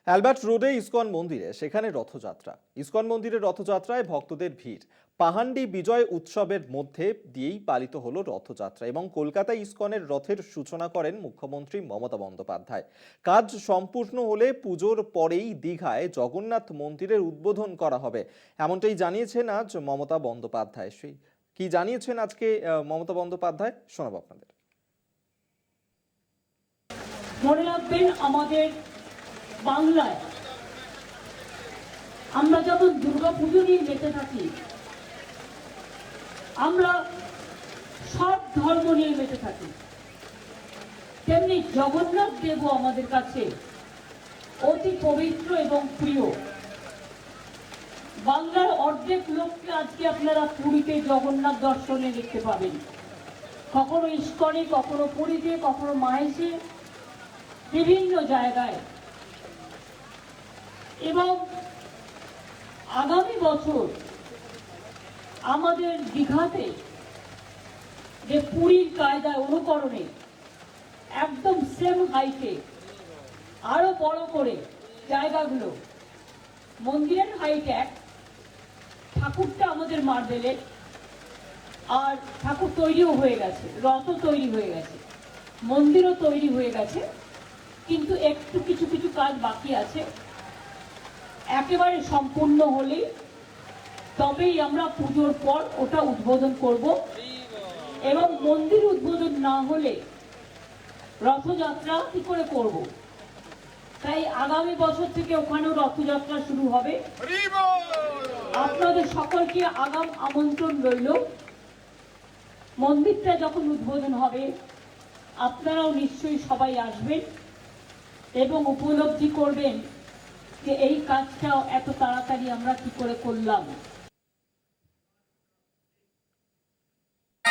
Albert রোডে ISKCON মন্দিরে সেখানে রথযাত্রা। ইসকন মন্দিরের রথযাত্রায় ভক্তদের ভিড়। পাহান্ডি বিজয় উৎসবের মধ্যে দিয়েই পালিত হলো রথযাত্রা এবং কলকাতায় ইসকনের রথের সূচনা করেন মুখ্যমন্ত্রী মমতা বন্দ্যোপাধ্যায়। কাজ সম্পূর্ণ হলে পুজোর পরেই দীঘায় জগন্নাথ মন্দিরের উদ্বোধন করা হবে, এমনটাই জানিয়েছেন আজ মমতা বন্দ্যোপাধ্যায়। সেই কি জানিয়েছেন আজকে মমতা বন্দ্যোপাধ্যায়, শোনাবো আপনাদের। মনে রাখবেন, আমাদের বাংলায় আমরা যখন দুর্গাপুজো নিয়ে মেতে থাকি, আমরা সব ধর্ম নিয়ে মেতে থাকি, তেমনি জগন্নাথ দেবও আমাদের কাছে অতি পবিত্র এবং প্রিয়। বাংলার অর্ধেক লোককে আজকে আপনারা পুরীতে জগন্নাথ দর্শনে দেখতে পাবেন, কখনো ইস্কনে, কখনো পুরীতে, কখনো মাহেশে, বিভিন্ন জায়গায়। এবং আগামী বছর আমাদের দীঘাতে যে পুরীর কায়দায় অনুকরণে একদম সেম হাইটে আরো বড় করে জায়গাগুলো, মন্দিরের হাইট এক, ঠাকুরটা আমাদের মার্বেলের, আর ঠাকুর তৈরিও হয়ে গেছে, রথও তৈরি হয়ে গেছে, মন্দিরও তৈরি হয়ে গেছে, কিন্তু একটু কিছু কিছু কাজ বাকি আছে। একেবারে সম্পূর্ণ হলেই তবেই আমরা পুজোর পর ওটা উদ্বোধন করব, এবং মন্দির উদ্বোধন না হলে রথযাত্রা কি করে করব। তাই আগামী বছর থেকে ওখানেও রথযাত্রা শুরু হবে। আপনাদের সকলকে আগাম আমন্ত্রণ রইল। মন্দিরটা যখন উদ্বোধন হবে আপনারাও নিশ্চয়ই সবাই আসবেন এবং উপলব্ধি করবেন যে এই কাজটাও এত তাড়াতাড়ি আমরা কি করে করলাম।